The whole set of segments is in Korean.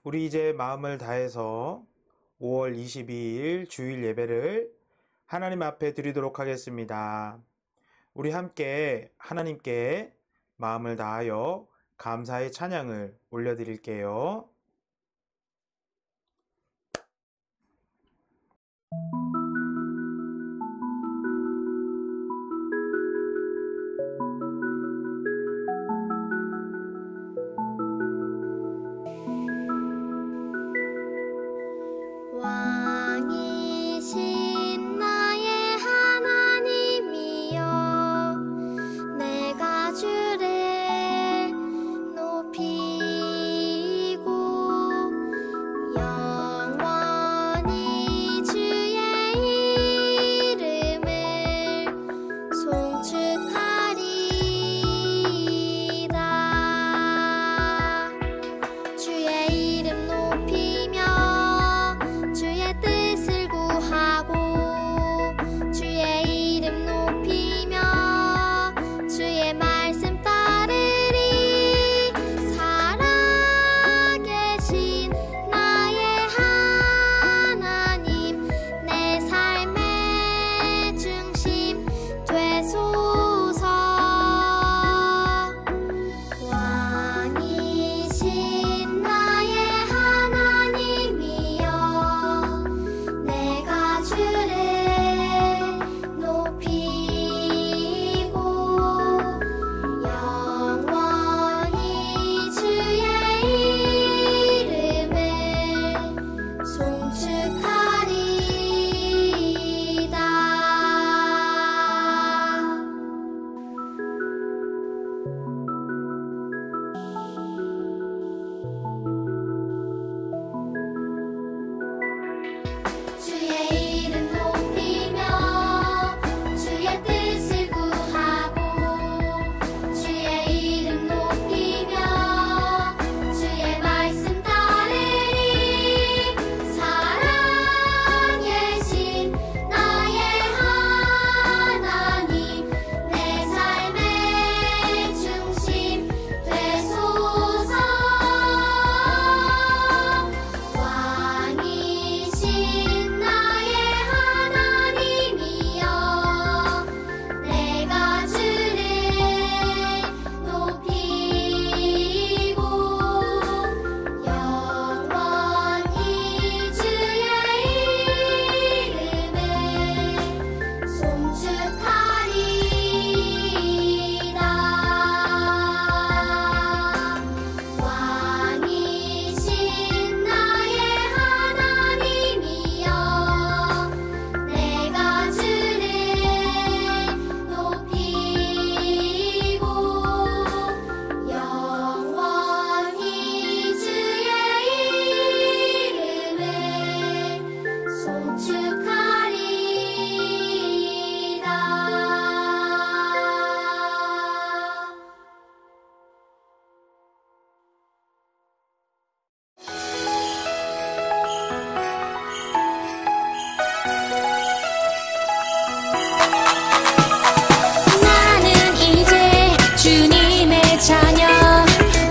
우리 이제 마음을 다해서 5월 22일 주일 예배를 하나님 앞에 드리도록 하겠습니다. 우리 함께 하나님께 마음을 다하여 감사의 찬양을 올려드릴게요. 왕이신 나의 하나님이여, 내가 주를 높이고 영원히 주의 이름을 송축하리이다. 주의 이름 높이며 주의 뜻을 구하고, 주의 이름 높이며 주의 말씀 따르리. 살아계신 나의 하나님, 내 삶의 중심 되소서. 왕이신 나의 하나님이여, 내가 주를 높이고 영원히 주의 이름을 송축하리이다. 주의 이름 높이며 주의 뜻을 구하고, 주의 이름 높이며 주의 말씀 따르리. 살아계신 나의 하나님, 내 삶의 중심 되소서. 왕이신 나의 하나님이여, 내가 주를 높이고 영원히 주의 이름을 송축하리이다. 왕이신 나의 하나님이여, 내가 주를 높이고 영원히 주의 이름을 송축하리이다. 나는 이제 주님의 자녀,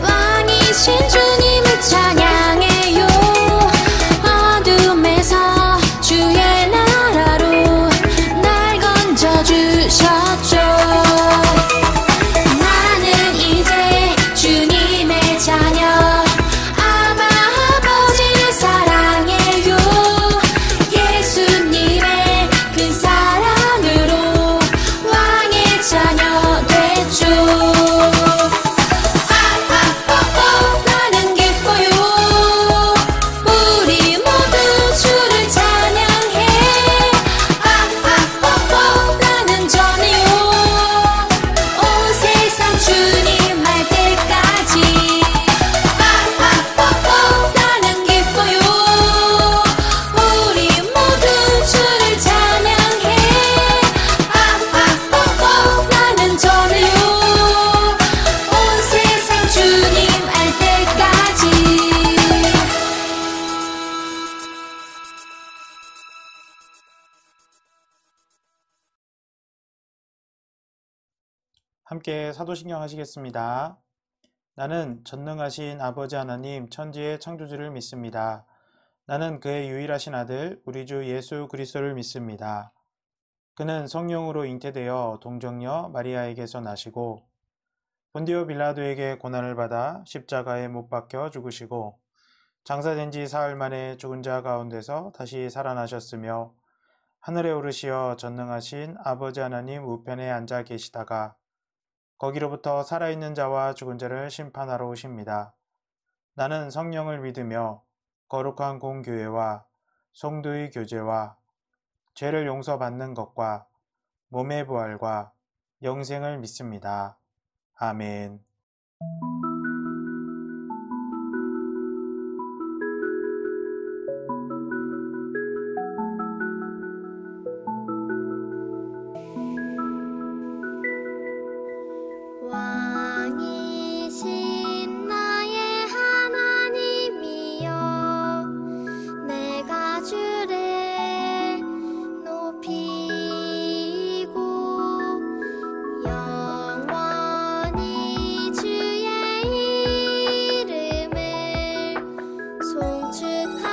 왕이신 주님을 찬양해요. 어둠에서 주의 나라로 날 건져주셨죠. 나는 이제 주님의 자녀, 아바 아버지를 사랑해요. 예수님의 그 사랑으로 왕의 자녀 됐죠. 나는 기뻐요. 우리 모두 주를 찬양해. 나는 전해요. 온 세상 주님 할 때까지. 나는 기뻐요. 우리 모두 주를 찬양해. 나는 전해요. 온 세상 주님 알 때까지. 함께 사도신경 하시겠습니다. 나는 전능하신 아버지 하나님 천지의 창조주를 믿습니다. 나는 그의 유일하신 아들 우리 주 예수 그리스도를 믿습니다. 그는 성령으로 잉태되어 동정녀 마리아에게서 나시고 본디오 빌라도에게 고난을 받아 십자가에 못 박혀 죽으시고 장사된 지 사흘 만에 죽은 자 가운데서 다시 살아나셨으며 하늘에 오르시어 전능하신 아버지 하나님 우편에 앉아 계시다가 거기로부터 살아있는 자와 죽은 자를 심판하러 오십니다. 나는 성령을 믿으며 거룩한 공교회와 성도의 교제와 죄를 용서받는 것과 몸의 부활과 영생을 믿습니다. 아멘. 왕이신 나의 하나님이여 내가 주를 높이고 영원히 주의 이름을 송축하리이다.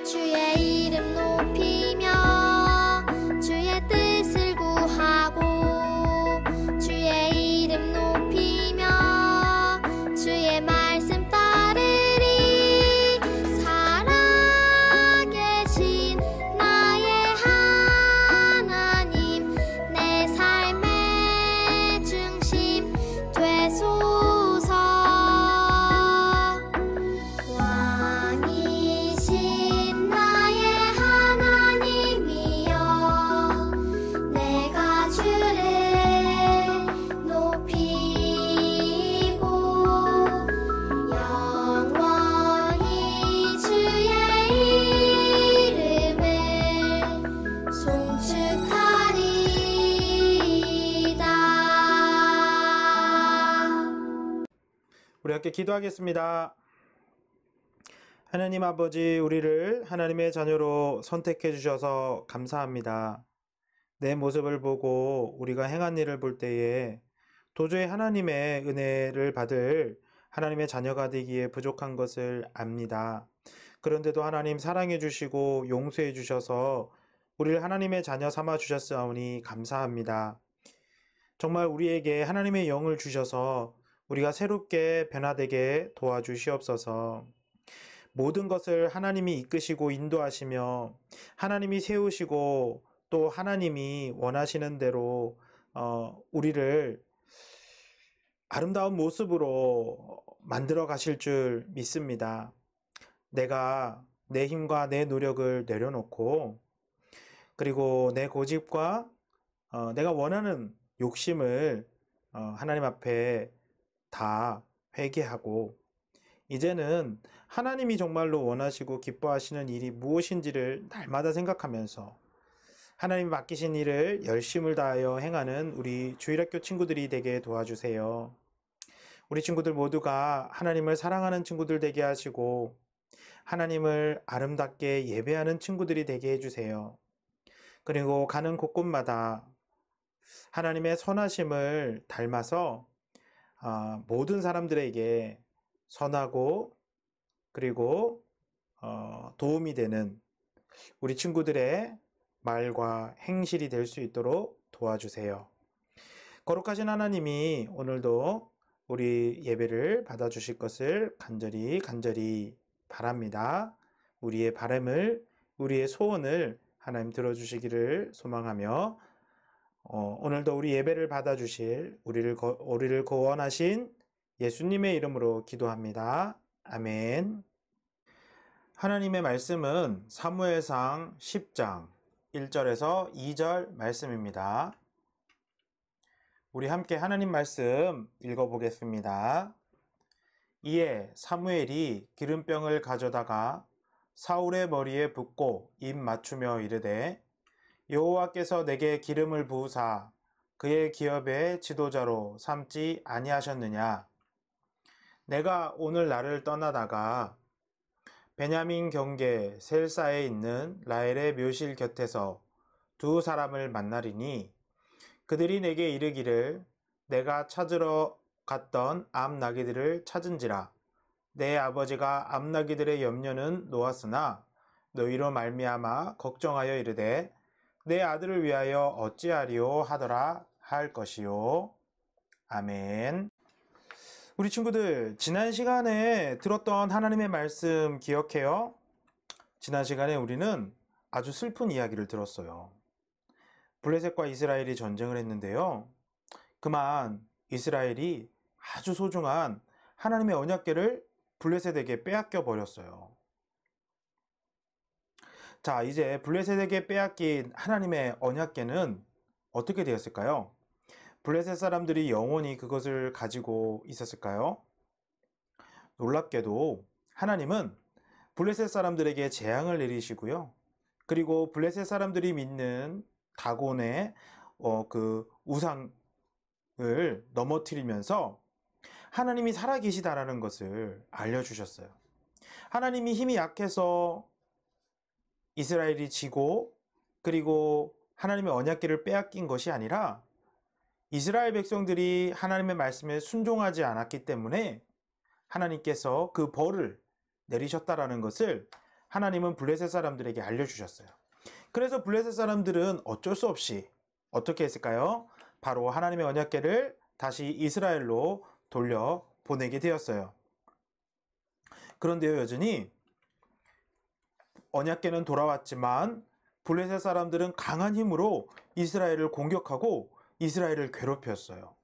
주의 이름 높이며 주의 뜻을 구하고 주의 이름 높이며 주의 말씀 따르리. 살아계신 나의 하나님 내 삶의 중심 되소서. 왕이신 나의 하나님이여 내가 주를 높이고 영원히 주의 이름을 송축하리이다. 우리 함께 기도하겠습니다. 하나님 아버지, 우리를 하나님의 자녀로 선택해 주셔서 감사합니다. 내 모습을 보고 우리가 행한 일을 볼 때에 도저히 하나님의 은혜를 받을 하나님의 자녀가 되기에 부족한 것을 압니다. 그런데도 하나님 사랑해 주시고 용서해 주셔서 우리를 하나님의 자녀 삼아 주셨사오니 감사합니다. 정말 우리에게 하나님의 영을 주셔서 우리가 새롭게 변화되게 도와주시옵소서. 모든 것을 하나님이 이끄시고 인도하시며 하나님이 세우시고 또 하나님이 원하시는 대로 우리를 아름다운 모습으로 만들어 가실 줄 믿습니다. 내가 내 힘과 내 노력을 내려놓고 그리고 내 고집과 내가 원하는 욕심을 하나님 앞에 다 회개하고 이제는 하나님이 정말로 원하시고 기뻐하시는 일이 무엇인지를 날마다 생각하면서 하나님이 맡기신 일을 열심을 다하여 행하는 우리 주일학교 친구들이 되게 도와주세요. 우리 친구들 모두가 하나님을 사랑하는 친구들 되게 하시고 하나님을 아름답게 예배하는 친구들이 되게 해주세요. 그리고 가는 곳곳마다 하나님의 선하심을 닮아서 모든 사람들에게 선하고 그리고 도움이 되는 우리 친구들의 말과 행실이 될 수 있도록 도와주세요. 거룩하신 하나님이 오늘도 우리 예배를 받아주실 것을 간절히 바랍니다. 우리의 바람을, 우리의 소원을 하나님 들어주시기를 소망하며 오늘도 우리 예배를 받아주실 우리를 구원하신 예수님의 이름으로 기도합니다. 아멘. 하나님의 말씀은 사무엘상 10장 1절에서 2절 말씀입니다. 우리 함께 하나님 말씀 읽어보겠습니다. 이에 사무엘이 기름병을 가져다가 사울의 머리에 붓고 입 맞추며 이르되 여호와께서 내게 기름을 부으사 그의 기업의 지도자로 삼지 아니하셨느냐. 내가 오늘 나를 떠나다가 베냐민 경계 셀사에 있는 라헬의 묘실 곁에서 두 사람을 만나리니 그들이 내게 이르기를 내가 찾으러 갔던 암나귀들을 찾은지라. 내 아버지가 암나귀들의 염려는 놓았으나 너희로 말미암아 걱정하여 이르되 내 아들을 위하여 어찌하리요 하더라 할 것이요. 아멘. 우리 친구들, 지난 시간에 들었던 하나님의 말씀 기억해요? 지난 시간에 우리는 아주 슬픈 이야기를 들었어요. 블레셋과 이스라엘이 전쟁을 했는데요. 그만 이스라엘이 아주 소중한 하나님의 언약궤를 블레셋에게 빼앗겨 버렸어요. 자, 이제 블레셋에게 빼앗긴 하나님의 언약궤는 어떻게 되었을까요? 블레셋 사람들이 영원히 그것을 가지고 있었을까요? 놀랍게도 하나님은 블레셋 사람들에게 재앙을 내리시고요. 그리고 블레셋 사람들이 믿는 다곤의 그 우상을 넘어뜨리면서 하나님이 살아계시다라는 것을 알려주셨어요. 하나님이 힘이 약해서 이스라엘이 지고 그리고 하나님의 언약궤를 빼앗긴 것이 아니라 이스라엘 백성들이 하나님의 말씀에 순종하지 않았기 때문에 하나님께서 그 벌을 내리셨다라는 것을 하나님은 블레셋 사람들에게 알려주셨어요. 그래서 블레셋 사람들은 어쩔 수 없이 어떻게 했을까요? 바로 하나님의 언약궤를 다시 이스라엘로 돌려 보내게 되었어요. 그런데요, 여전히 언약궤는 돌아왔지만 블레셋 사람들은 강한 힘으로 이스라엘을 공격하고 이스라엘을 괴롭혔어요.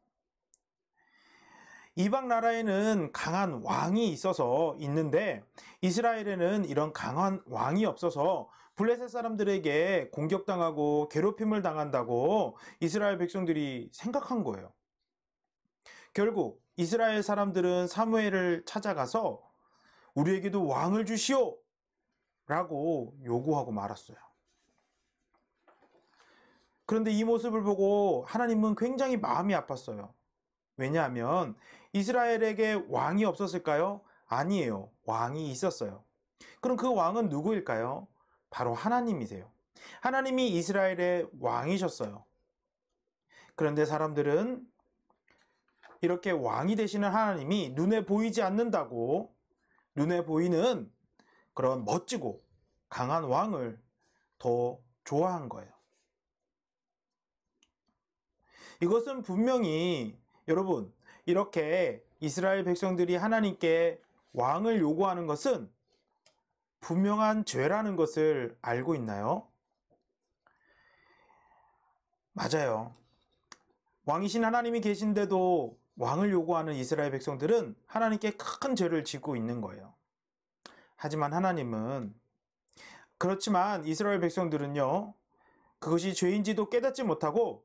이방 나라에는 강한 왕이 있어서 있는데 이스라엘에는 이런 강한 왕이 없어서 블레셋 사람들에게 공격당하고 괴롭힘을 당한다고 이스라엘 백성들이 생각한 거예요. 결국 이스라엘 사람들은 사무엘을 찾아가서 우리에게도 왕을 주시오! 라고 요구하고 말았어요. 그런데 이 모습을 보고 하나님은 굉장히 마음이 아팠어요. 왜냐하면 이스라엘에게 왕이 없었을까요? 아니에요. 왕이 있었어요. 그럼 그 왕은 누구일까요? 바로 하나님이세요. 하나님이 이스라엘의 왕이셨어요. 그런데 사람들은 이렇게 왕이 되시는 하나님이 눈에 보이지 않는다고 눈에 보이는 그런 멋지고 강한 왕을 더 좋아한 거예요. 이것은 분명히 여러분, 이렇게 이스라엘 백성들이 하나님께 왕을 요구하는 것은 분명한 죄라는 것을 알고 있나요? 맞아요. 왕이신 하나님이 계신데도 왕을 요구하는 이스라엘 백성들은 하나님께 큰 죄를 짓고 있는 거예요. 하지만 하나님은 그렇지만 이스라엘 백성들은요, 그것이 죄인지도 깨닫지 못하고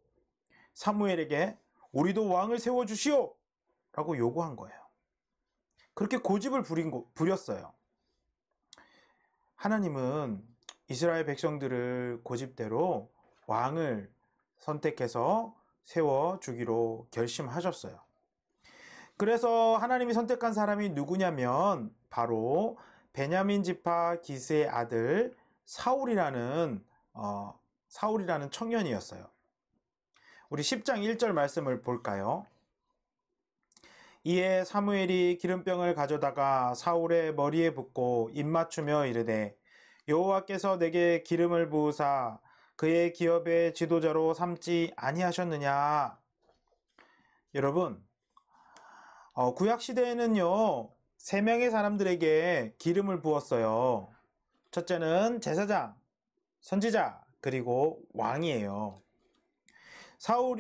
사무엘에게 우리도 왕을 세워주시오! 라고 요구한 거예요. 그렇게 고집을 부렸어요. 하나님은 이스라엘 백성들을 고집대로 왕을 선택해서 세워주기로 결심하셨어요. 그래서 하나님이 선택한 사람이 누구냐면 바로 베냐민 지파 기스의 아들 사울이라는 청년이었어요. 우리 10장 1절 말씀을 볼까요? 이에 사무엘이 기름병을 가져다가 사울의 머리에 붓고 입맞추며 이르되 여호와께서 내게 기름을 부으사 그의 기업의 지도자로 삼지 아니하셨느냐. 여러분, 구약 시대에는요 3명의 사람들에게 기름을 부었어요. 첫째는 제사장, 선지자, 그리고 왕이에요.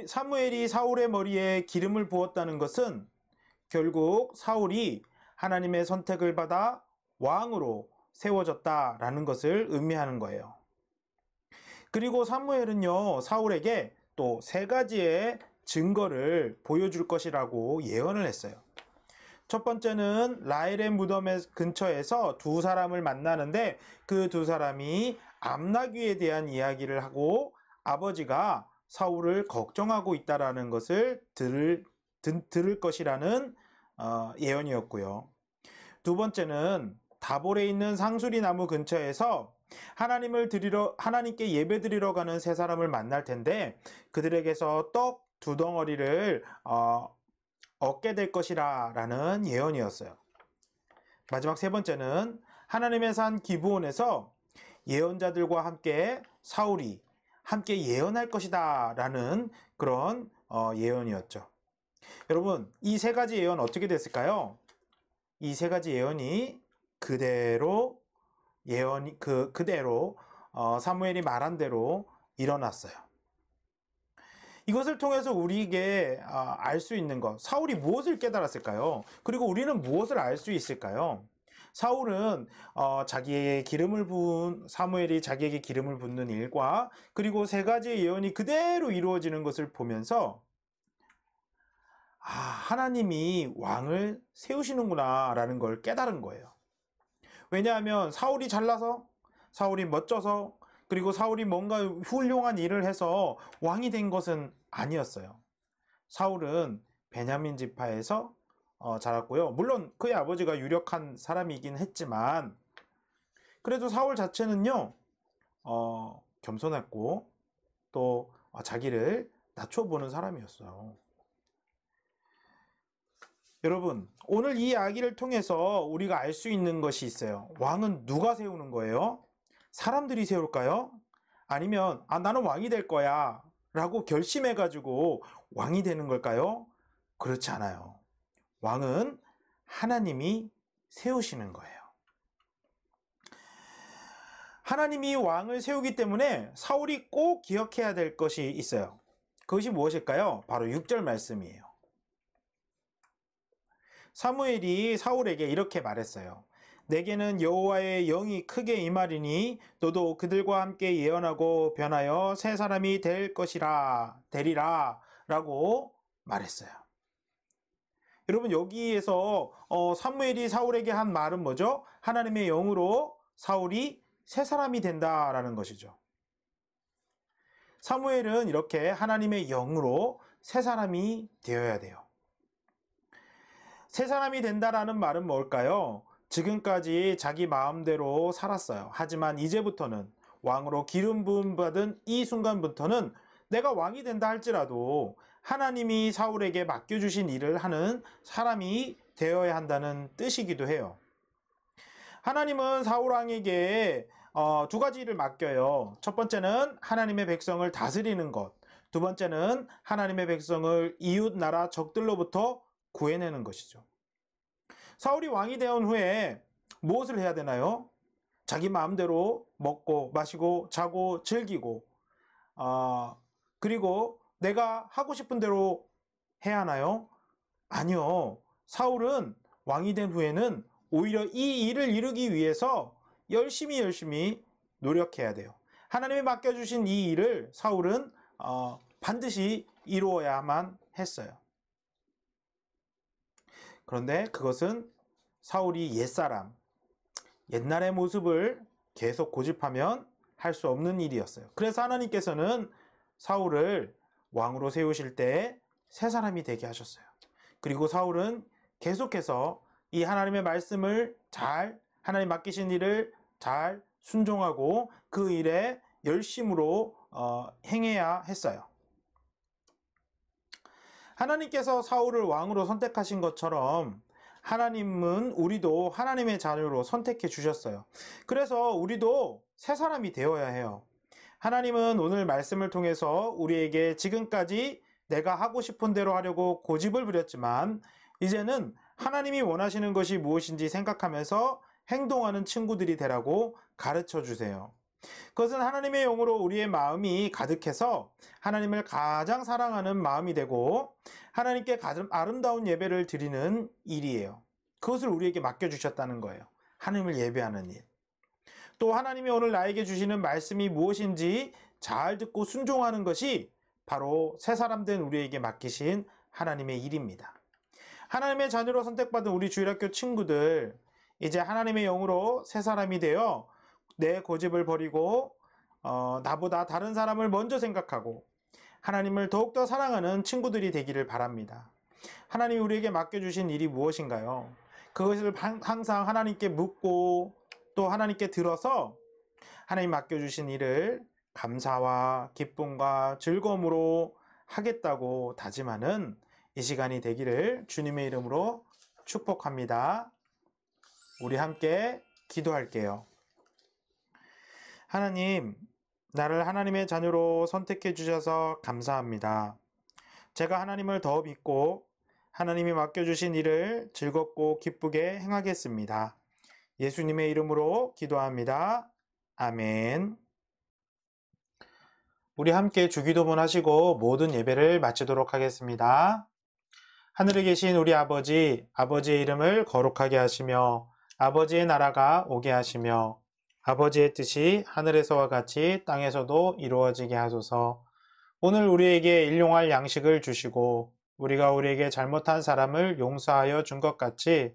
사무엘이 사울의 머리에 기름을 부었다는 것은 결국 사울이 하나님의 선택을 받아 왕으로 세워졌다라는 것을 의미하는 거예요. 그리고 사무엘은요 사울에게 또 3가지의 증거를 보여줄 것이라고 예언을 했어요. 첫 번째는 라헬의 무덤 근처에서 2사람을 만나는데 그 2사람이 암나귀에 대한 이야기를 하고 아버지가 사울을 걱정하고 있다라는 것을 들을 것이라는 예언이었고요. 두 번째는 다볼에 있는 상수리 나무 근처에서 하나님께 예배 드리러 가는 세 사람을 만날 텐데 그들에게서 떡 두 덩어리를 얻게 될 것이라 라는 예언이었어요. 마지막 세 번째는 하나님의 산 기브온에서 예언자들과 함께 사울이 함께 예언할 것이다 라는 그런 예언이었죠. 여러분, 이 세 가지 예언 어떻게 됐을까요? 이 세 가지 예언이 그대로 사무엘이 말한 대로 일어났어요. 이것을 통해서 우리에게 알 수 있는 것, 사울이 무엇을 깨달았을까요? 그리고 우리는 무엇을 알 수 있을까요? 사울은 사무엘이 자기에게 기름을 붓는 일과 그리고 세 가지의 예언이 그대로 이루어지는 것을 보면서 하나님이 왕을 세우시는구나 라는 걸 깨달은 거예요. 왜냐하면 사울이 잘나서, 사울이 멋져서, 그리고 사울이 뭔가 훌륭한 일을 해서 왕이 된 것은 아니었어요. 사울은 베냐민 지파에서 자랐고요. 물론 그의 아버지가 유력한 사람이긴 했지만 그래도 사울 자체는요 겸손했고 또 자기를 낮춰보는 사람이었어요. 여러분, 오늘 이 이야기를 통해서 우리가 알 수 있는 것이 있어요. 왕은 누가 세우는 거예요? 사람들이 세울까요? 아니면 나는 왕이 될 거야 라고 결심해가지고 왕이 되는 걸까요? 그렇지 않아요. 왕은 하나님이 세우시는 거예요. 하나님이 왕을 세우기 때문에 사울이 꼭 기억해야 될 것이 있어요. 그것이 무엇일까요? 바로 6절 말씀이에요. 사무엘이 사울에게 이렇게 말했어요. 내게는 여호와의 영이 크게 임하리니 너도 그들과 함께 예언하고 변하여 새 사람이 되리라 라고 말했어요. 여러분, 여기에서 사무엘이 사울에게 한 말은 뭐죠? 하나님의 영으로 사울이 새 사람이 된다라는 것이죠. 사무엘은 이렇게 하나님의 영으로 새 사람이 되어야 돼요. 새 사람이 된다라는 말은 뭘까요? 지금까지 자기 마음대로 살았어요. 하지만 이제부터는 왕으로 기름 부음 받은 이 순간부터는 내가 왕이 된다 할지라도 하나님이 사울에게 맡겨주신 일을 하는 사람이 되어야 한다는 뜻이기도 해요. 하나님은 사울 왕에게 두 가지 일을 맡겨요. 첫 번째는 하나님의 백성을 다스리는 것, 두 번째는 하나님의 백성을 이웃 나라 적들로부터 구해내는 것이죠. 사울이 왕이 되온 후에 무엇을 해야 되나요? 자기 마음대로 먹고 마시고 자고 즐기고 그리고 내가 하고 싶은 대로 해야 하나요? 아니요. 사울은 왕이 된 후에는 오히려 이 일을 이루기 위해서 열심히 노력해야 돼요. 하나님이 맡겨주신 이 일을 사울은 반드시 이루어야만 했어요. 그런데 그것은 사울이 옛날의 모습을 계속 고집하면 할 수 없는 일이었어요. 그래서 하나님께서는 사울을 왕으로 세우실 때 새 사람이 되게 하셨어요. 그리고 사울은 계속해서 이 하나님의 말씀을 하나님 맡기신 일을 잘 순종하고 그 일에 열심으로 행해야 했어요. 하나님께서 사울을 왕으로 선택하신 것처럼 하나님은 우리도 하나님의 자녀로 선택해 주셨어요. 그래서 우리도 새 사람이 되어야 해요. 하나님은 오늘 말씀을 통해서 우리에게 지금까지 내가 하고 싶은 대로 하려고 고집을 부렸지만 이제는 하나님이 원하시는 것이 무엇인지 생각하면서 행동하는 친구들이 되라고 가르쳐 주세요. 그것은 하나님의 영으로 우리의 마음이 가득해서 하나님을 가장 사랑하는 마음이 되고 하나님께 가장 아름다운 예배를 드리는 일이에요. 그것을 우리에게 맡겨주셨다는 거예요. 하나님을 예배하는 일. 또 하나님이 오늘 나에게 주시는 말씀이 무엇인지 잘 듣고 순종하는 것이 바로 새 사람 된 우리에게 맡기신 하나님의 일입니다. 하나님의 자녀로 선택받은 우리 주일학교 친구들, 이제 하나님의 영으로 새 사람이 되어 내 고집을 버리고 나보다 다른 사람을 먼저 생각하고 하나님을 더욱더 사랑하는 친구들이 되기를 바랍니다. 하나님이 우리에게 맡겨주신 일이 무엇인가요? 그것을 항상 하나님께 묻고 또 하나님께 들어서 하나님 맡겨주신 일을 감사와 기쁨과 즐거움으로 하겠다고 다짐하는 이 시간이 되기를 주님의 이름으로 축복합니다. 우리 함께 기도할게요. 하나님, 나를 하나님의 자녀로 선택해 주셔서 감사합니다. 제가 하나님을 더 믿고 하나님이 맡겨주신 일을 즐겁고 기쁘게 행하겠습니다. 예수님의 이름으로 기도합니다. 아멘. 우리 함께 주기도문 하시고 모든 예배를 마치도록 하겠습니다. 하늘에 계신 우리 아버지, 아버지의 이름을 거룩하게 하시며 아버지의 나라가 오게 하시며 아버지의 뜻이 하늘에서와 같이 땅에서도 이루어지게 하소서. 오늘 우리에게 일용할 양식을 주시고 우리가 우리에게 잘못한 사람을 용서하여 준 것 같이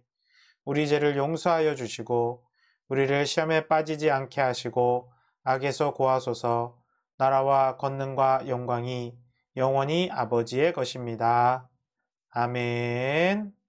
우리 죄를 용서하여 주시고 우리를 시험에 빠지지 않게 하시고 악에서 구하소서. 나라와 권능과 영광이 영원히 아버지의 것입니다. 아멘.